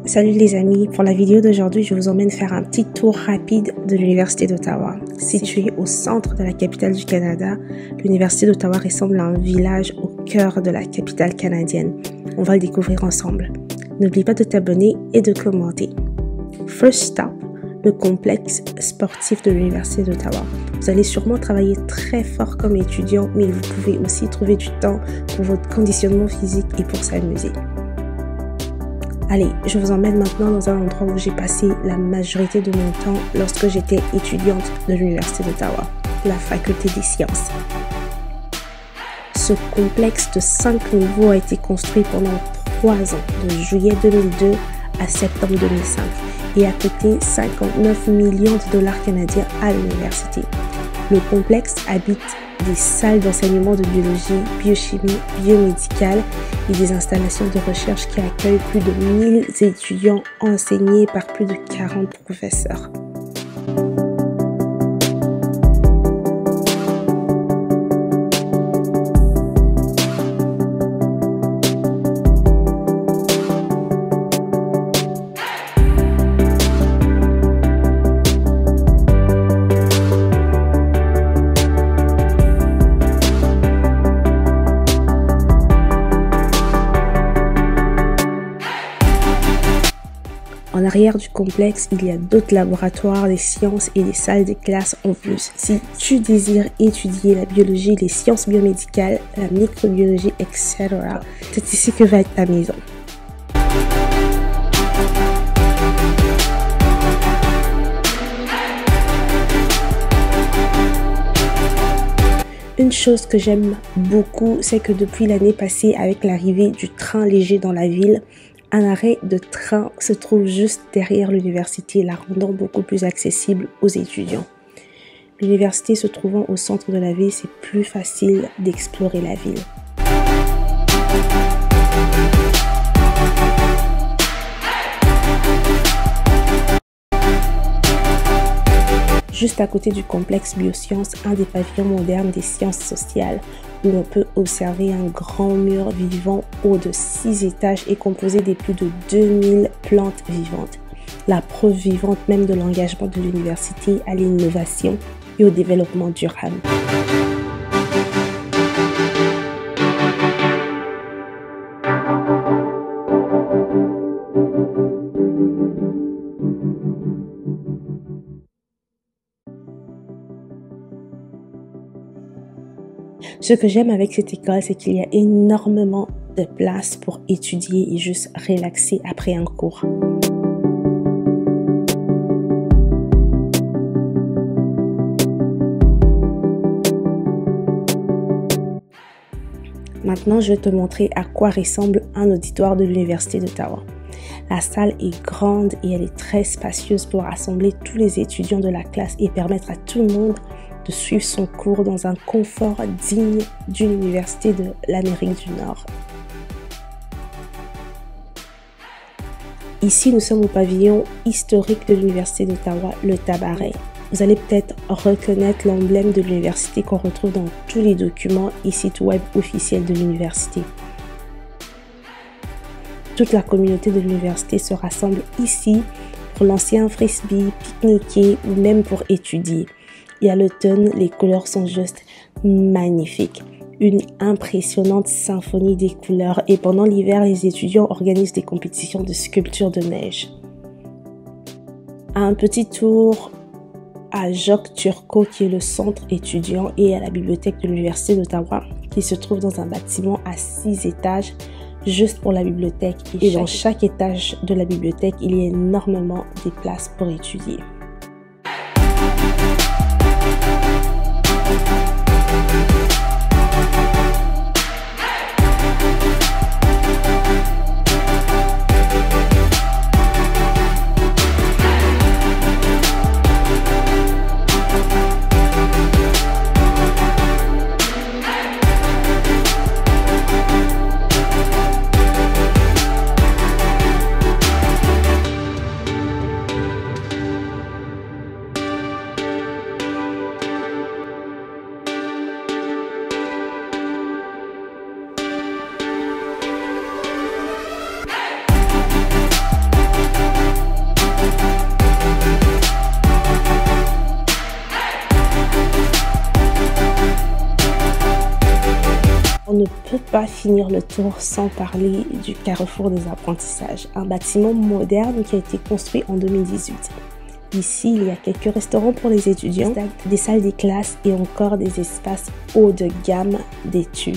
Salut les amis, pour la vidéo d'aujourd'hui, je vous emmène faire un petit tour rapide de l'Université d'Ottawa. Située au centre de la capitale du Canada, l'Université d'Ottawa ressemble à un village au cœur de la capitale canadienne. On va le découvrir ensemble. N'oublie pas de t'abonner et de commenter. First stop, le complexe sportif de l'Université d'Ottawa. Vous allez sûrement travailler très fort comme étudiant, mais vous pouvez aussi trouver du temps pour votre conditionnement physique et pour s'amuser. Allez, je vous emmène maintenant dans un endroit où j'ai passé la majorité de mon temps lorsque j'étais étudiante de l'Université d'Ottawa, la faculté des sciences. Ce complexe de 5 niveaux a été construit pendant 3 ans, de juillet 2002 à septembre 2005, et a coûté 59 millions de dollars canadiens à l'université. Le complexe habite des salles d'enseignement de biologie, biochimie, biomédicale et des installations de recherche qui accueillent plus de 1000 étudiants enseignés par plus de 40 professeurs. En arrière du complexe, il y a d'autres laboratoires, des sciences et des salles de classe en plus. Si tu désires étudier la biologie, les sciences biomédicales, la microbiologie, etc., c'est ici que va être ta maison. Une chose que j'aime beaucoup, c'est que depuis l'année passée, avec l'arrivée du train léger dans la ville, un arrêt de train se trouve juste derrière l'université, la rendant beaucoup plus accessible aux étudiants. L'université se trouvant au centre de la ville, c'est plus facile d'explorer la ville. Juste à côté du complexe biosciences, un des pavillons modernes des sciences sociales, où on peut observer un grand mur vivant haut de 6 étages et composé de plus de 2000 plantes vivantes. La preuve vivante même de l'engagement de l'université à l'innovation et au développement durable. Ce que j'aime avec cette école, c'est qu'il y a énormément de place pour étudier et juste relaxer après un cours. Maintenant, je vais te montrer à quoi ressemble un auditoire de l'Université d'Ottawa. La salle est grande et elle est très spacieuse pour rassembler tous les étudiants de la classe et permettre à tout le monde de suivre son cours dans un confort digne d'une université de l'Amérique du Nord. Ici, nous sommes au pavillon historique de l'Université d'Ottawa, le Tabaret. Vous allez peut-être reconnaître l'emblème de l'université qu'on retrouve dans tous les documents et sites web officiels de l'université. Toute la communauté de l'université se rassemble ici pour lancer un frisbee, pique-niquer ou même pour étudier. Et à l'automne, les couleurs sont juste magnifiques. Une impressionnante symphonie des couleurs. Et pendant l'hiver, les étudiants organisent des compétitions de sculpture de neige. Un petit tour à Jacques-Turcot, qui est le centre étudiant, et à la bibliothèque de l'Université d'Ottawa, qui se trouve dans un bâtiment à 6 étages, juste pour la bibliothèque. Et dans chaque étage de la bibliothèque, il y a énormément de places pour étudier. pas finir le tour sans parler du Carrefour des apprentissages, un bâtiment moderne qui a été construit en 2018. Ici, il y a quelques restaurants pour les étudiants, des salles des classes et encore des espaces haut de gamme d'études.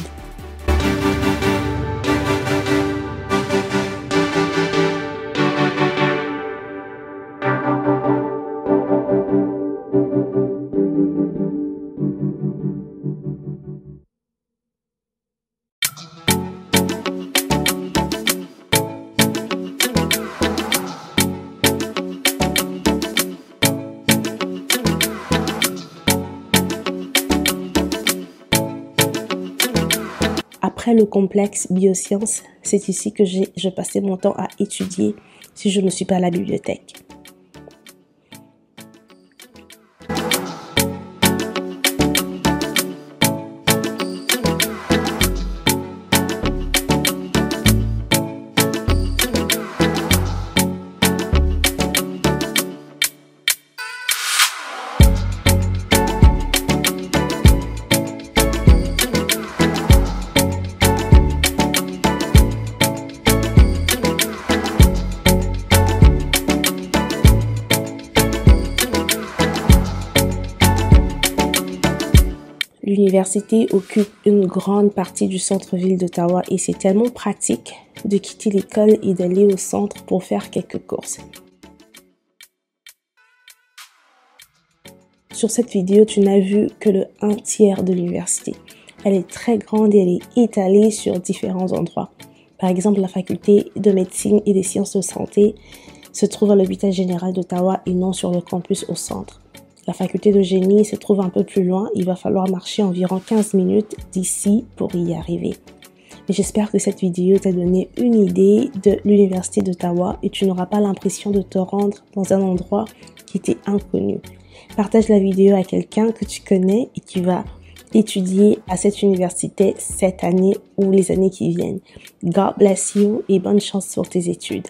Après le complexe biosciences, c'est ici que je passais mon temps à étudier si je ne suis pas à la bibliothèque. L'université occupe une grande partie du centre-ville d'Ottawa et c'est tellement pratique de quitter l'école et d'aller au centre pour faire quelques courses. Sur cette vidéo, tu n'as vu que le 1/3 de l'université. Elle est très grande et elle est étalée sur différents endroits. Par exemple, la faculté de médecine et des sciences de santé se trouve à l'hôpital général d'Ottawa et non sur le campus au centre. La faculté de génie se trouve un peu plus loin. Il va falloir marcher environ 15 minutes d'ici pour y arriver. Mais j'espère que cette vidéo t'a donné une idée de l'université d'Ottawa et tu n'auras pas l'impression de te rendre dans un endroit qui t'est inconnu. Partage la vidéo à quelqu'un que tu connais et qui va étudier à cette université cette année ou les années qui viennent. God bless you et bonne chance pour tes études.